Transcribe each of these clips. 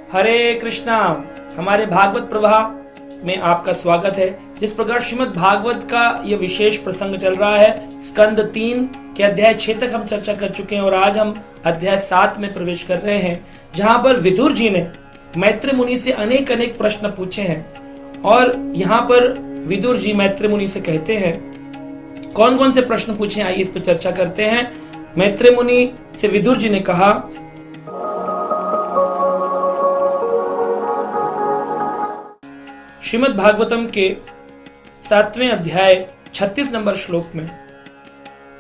हरे कृष्णा। हमारे भागवत प्रवाह में आपका स्वागत है। जिस प्रकार श्रीमद् भागवत का यह विशेष प्रसंग चल रहा है, स्कंद 3 के अध्याय 6 तक हम चर्चा कर चुके हैं और आज हम अध्याय 7 में प्रवेश कर रहे हैं, जहां पर विदुर जी ने मैत्री मुनि से अनेक अनेक प्रश्न पूछे हैं। और यहाँ पर विदुर जी मैत्री मुनि से कहते हैं कौन कौन से प्रश्न पूछे, आइए इस पर चर्चा करते हैं। मैत्री मुनि से विदुर जी ने कहा, श्रीमद् भागवतम के 7वें अध्याय 36 नंबर श्लोक में,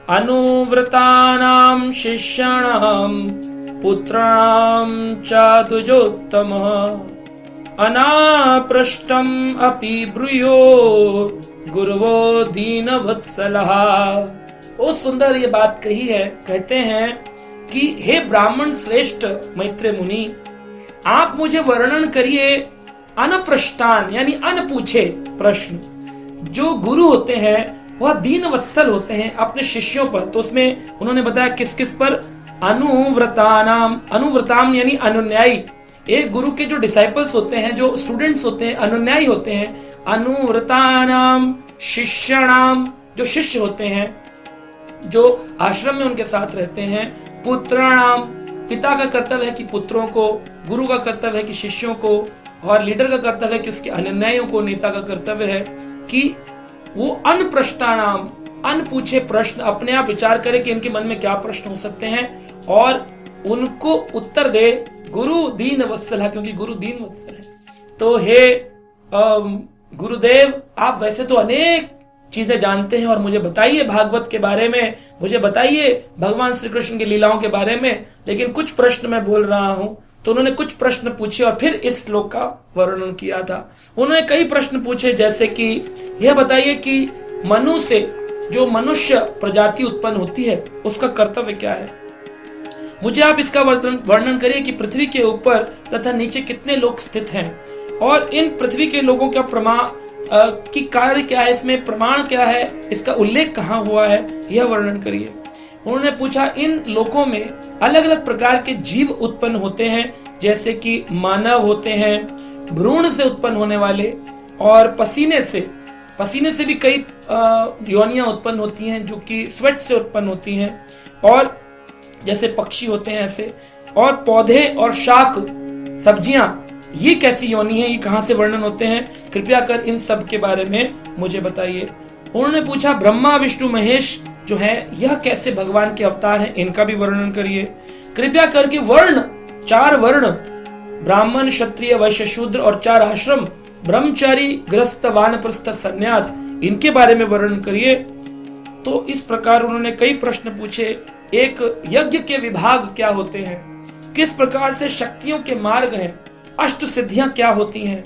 अनुव्रतानां शिष्याणां पुत्राणां च द्विजोत्तमः अनापृष्टम् अपि ब्रूयो गुरवो दीनवत्सलः। ओ सुंदर ये बात कही है। कहते हैं कि हे ब्राह्मण श्रेष्ठ मैत्री मुनि, आप मुझे वर्णन करिए अनप्रष्टान यानी अनपूछे प्रश्न। जो गुरु होते हैं वह दीन वत्सल होते हैं अपने शिष्यों पर। तो उसमें उन्होंने बताया किस किस पर, अनुव्रतानाम, अनुव्रताम यानी अनुन्यायी। एक गुरु के जो डिसाइपल्स होते हैं, जो स्टूडेंट्स होते हैं, अनुन्यायी होते हैं। अनुव्रतानाम शिष्याणाम, जो शिष्य होते हैं, जो आश्रम में उनके साथ रहते हैं। पुत्राणाम, पिता का कर्तव्य है कि पुत्रों को, गुरु का कर्तव्य है कि शिष्यों को, और लीडर का कर्तव्य है कि उसके अनुयायियों को, नेता का कर्तव्य है कि वो अनप्रष्टानाम, अनपूछे प्रश्न अपने आप विचार करे कि इनके मन में क्या प्रश्न हो सकते हैं और उनको उत्तर दे। गुरु दीन वत्सल है, क्योंकि गुरु दीन वत्सल है। तो हे गुरुदेव, आप वैसे तो अनेक चीजें जानते हैं और मुझे बताइए भागवत के बारे में, मुझे बताइए भगवान श्री कृष्ण की लीलाओं के बारे में, लेकिन कुछ प्रश्न मैं बोल रहा हूं। तो उन्होंने कुछ प्रश्न पूछे और फिर इस श्लोक का वर्णन किया था। उन्होंने कई प्रश्न पूछे, जैसे कि यह बताइए कि मनु से जो मनुष्य प्रजाति उत्पन्न होती है उसका कर्तव्य क्या है। मुझे आप इसका वर्णन करिए कि पृथ्वी के ऊपर तथा नीचे कितने लोग स्थित हैं और इन पृथ्वी के लोगों का प्रमाण की कार्य क्या है, इसमें प्रमाण क्या है, इसका उल्लेख कहाँ हुआ है, यह वर्णन करिए। उन्होंने पूछा इन लोकों में अलग अलग प्रकार के जीव उत्पन्न होते हैं, जैसे कि मानव होते हैं, भ्रूण से उत्पन्न होने वाले, और पसीने से भी कई योनियां उत्पन्न होती हैं जो कि स्वेट से उत्पन्न होती हैं, और जैसे पक्षी होते हैं ऐसे, और पौधे और शाक सब्जियां, ये कैसी योनि है, ये कहां से वर्णन होते हैं, कृपया कर इन सब के बारे में मुझे बताइए। उन्होंने पूछा ब्रह्मा विष्णु महेश जो है यह कैसे भगवान के अवतार हैं, इनका भी वर्णन करिए। कृपया करके वर्ण, 4 वर्ण, ब्राह्मण क्षत्रिय वैश्य शूद्र और 4 आश्रम, ब्रह्मचारी गृहस्थ वानप्रस्थ सन्यास, इनके बारे में वर्णन करिए। तो इस प्रकार उन्होंने कई प्रश्न पूछे। एक यज्ञ के विभाग क्या होते हैं, किस प्रकार से शक्तियों के मार्ग हैं, अष्ट सिद्धियां क्या होती हैं,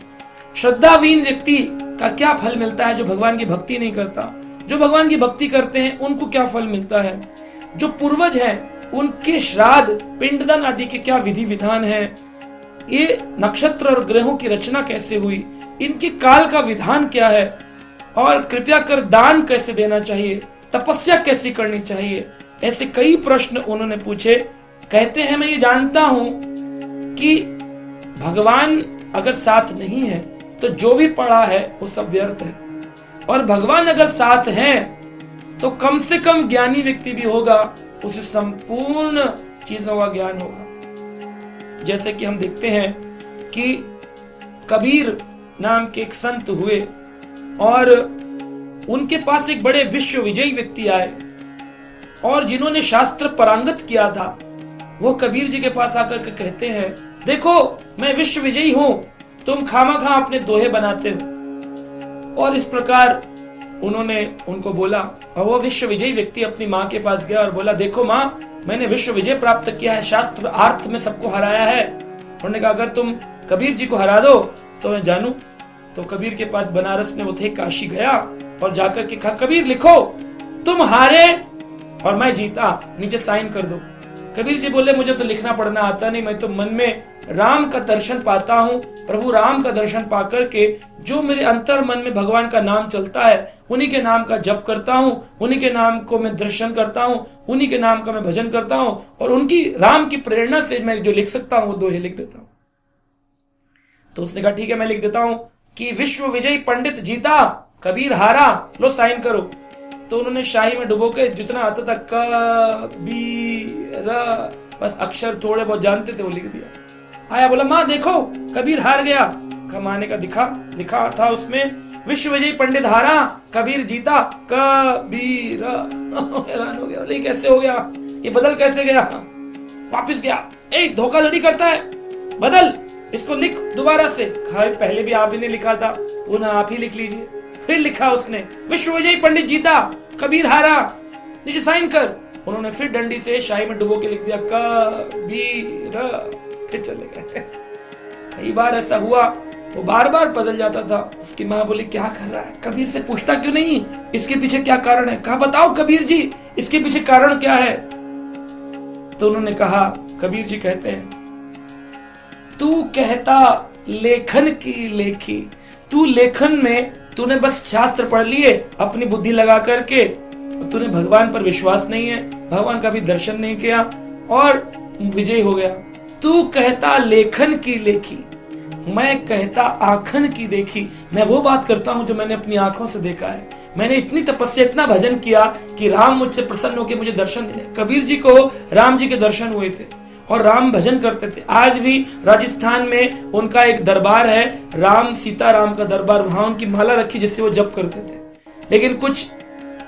श्रद्धाहीन व्यक्ति का क्या फल मिलता है जो भगवान की भक्ति नहीं करता, जो भगवान की भक्ति करते हैं उनको क्या फल मिलता है, जो पूर्वज हैं उनके श्राद्ध पिंडदान आदि के क्या विधि विधान है, ये नक्षत्र और ग्रहों की रचना कैसे हुई, इनके काल का विधान क्या है, और कृपया कर दान कैसे देना चाहिए, तपस्या कैसी करनी चाहिए। ऐसे कई प्रश्न उन्होंने पूछे। कहते हैं मैं ये जानता हूं कि भगवान अगर साथ नहीं है तो जो भी पढ़ा है वो सब व्यर्थ है, और भगवान अगर साथ हैं तो कम से कम ज्ञानी व्यक्ति भी होगा, उसे संपूर्ण चीजों का ज्ञान होगा। जैसे कि हम देखते हैं कि कबीर नाम के एक संत हुए और उनके पास एक बड़े विश्व विजयी व्यक्ति आए और जिन्होंने शास्त्र पारंगत किया था, वो कबीर जी के पास आकर के कहते हैं, देखो मैं विश्व विजयी हूं, तुम खामखा अपने दोहे बनाते हो। और इस प्रकार उन्होंने उनको बोला, और वो विश्व विजयी व्यक्ति अपनी माँ के पास गया और बोला, देखो माँ, मैंने विश्व विजय प्राप्त किया है, शास्त्र अर्थ में सबको हराया है। उन्होंने कहा अगर तुम कबीर जी को हरा दो तो मैं जानू। तो कबीर के पास बनारस में वो थे, काशी गया और जाकर के कहा, कबीर लिखो तुम हारे और मैं जीता, नीचे साइन कर दो। कबीर जी बोले मुझे तो लिखना पढ़ना आता नहीं, मैं तो मन में राम का दर्शन पाता हूँ, प्रभु राम का दर्शन पाकर के जो मेरे अंतर मन में भगवान का नाम चलता है, उन्हीं के नाम का जप करता हूँ, उन्हीं के नाम को मैं दर्शन करता हूँ, उन्हीं के नाम का मैं भजन करता हूँ, और उनकी राम की प्रेरणा से मैं जो लिख सकता हूँ वो दोहे लिख देता हूँ। तो उसने कहा ठीक है मैं लिख देता हूं कि विश्व विजयी पंडित जीता, कबीर हारा, लो साइन करो। तो उन्होंने शाही में डुबो के जितना आता था कबीर, बस अक्षर थोड़े बहुत जानते थे वो लिख दिया। आया बोला माँ देखो कबीर हार गया। कमाने का लिखा था उसमें विश्व विजयी पंडित हारा, कबीर जीता, कबीर। हैरान हो गया, बोले कैसे हो गया, ये बदल कैसे गया। वापिस गया, ए धोखाधड़ी करता है, बदल इसको लिख दोबारा से। पहले भी आप ही ने लिखा था, पुनः आप ही लिख लीजिए। फिर लिखा उसने विश्व विजयी पंडित जीता, कबीर हारा, नीचे साइन कर। उन्होंने फिर डंडी से शाही में डुबो के लिख दिया कबीर, फिर चले गए। कई बार ऐसा हुआ, वो बार बार बदल जाता था। उसकी माँ बोली क्या कर रहा है, कबीर से पूछता क्यों नहीं, इसके पीछे क्या कारण है। कहा बताओ कबीर जी इसके पीछे कारण क्या है। तो उन्होंने कहा, कबीर जी कहते हैं तू कहता लेखन की लेखी, तू लेखन में तूने बस शास्त्र पढ़ लिए अपनी बुद्धि लगा करके, तूने भगवान पर विश्वास नहीं है, भगवान का भी दर्शन नहीं किया और विजय हो गया। तू कहता लेखन की लेखी, मैं कहता आंखन की देखी। मैं वो बात करता हूं जो मैंने अपनी आंखों से देखा है। मैंने इतनी तपस्या इतना भजन किया कि राम मुझसे प्रसन्न होकर मुझे दर्शन देने। कबीर जी को राम जी के दर्शन हुए थे और राम भजन करते थे। आज भी राजस्थान में उनका एक दरबार है, राम सीता राम का दरबार, वहां उनकी माला रखी जिससे वो जप करते थे। लेकिन कुछ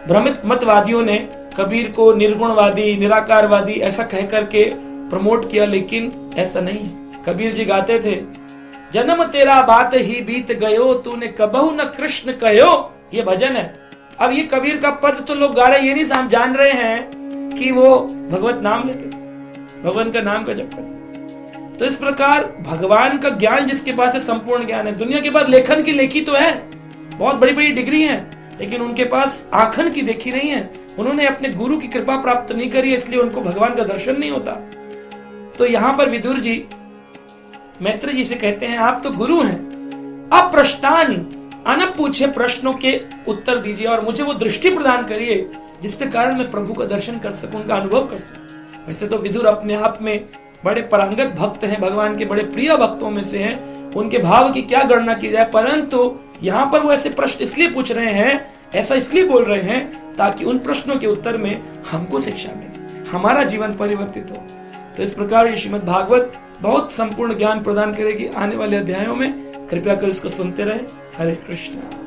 भ्रमित मतवादियों ने कबीर को निर्गुणवादी, निराकारवादी ऐसा कह करके प्रमोट किया, लेकिन ऐसा नहीं है। कबीर जी गाते थे जन्म तेरा बात ही बीत गयो, तूने कबहू न कृष्ण कहो। ये भजन है। अब ये कबीर का पद तो लोग गा रहे, ये नहीं हम जान रहे हैं कि वो भगवत नाम लेते थे, भगवान का नाम का जप करते थे। तो इस प्रकार भगवान का ज्ञान जिसके पास है, संपूर्ण ज्ञान है। दुनिया के पास लेखन की लेखी तो है, बहुत बड़ी बड़ी डिग्री है, लेकिन उनके पास आंखन की देखी नहीं है। उन्होंने अपने गुरु की कृपा प्राप्त नहीं करी, इसलिए उनको भगवान का दर्शन नहीं होता। तो यहां पर विदुर जी मैत्री जी से कहते हैं आप तो गुरु हैं, आप प्रश्नान अनब पूछे प्रश्नों के उत्तर दीजिए और मुझे वो दृष्टि प्रदान करिए जिसके कारण मैं प्रभु का दर्शन कर सकूं, उनका अनुभव कर सकूं। वैसे तो विदुर अपने आप में बड़े परांगत भक्त हैं, भगवान के बड़े प्रिय भक्तों में से हैं, उनके भाव की क्या गणना की जाए, परंतु यहाँ पर वो ऐसे प्रश्न इसलिए पूछ रहे हैं, ऐसा इसलिए बोल रहे हैं ताकि उन प्रश्नों के उत्तर में हमको शिक्षा मिले, हमारा जीवन परिवर्तित हो। तो इस प्रकार ये श्रीमद् भागवत बहुत संपूर्ण ज्ञान प्रदान करेगी आने वाले अध्यायों में। कृपया कर इसको सुनते रहे। हरे कृष्णा।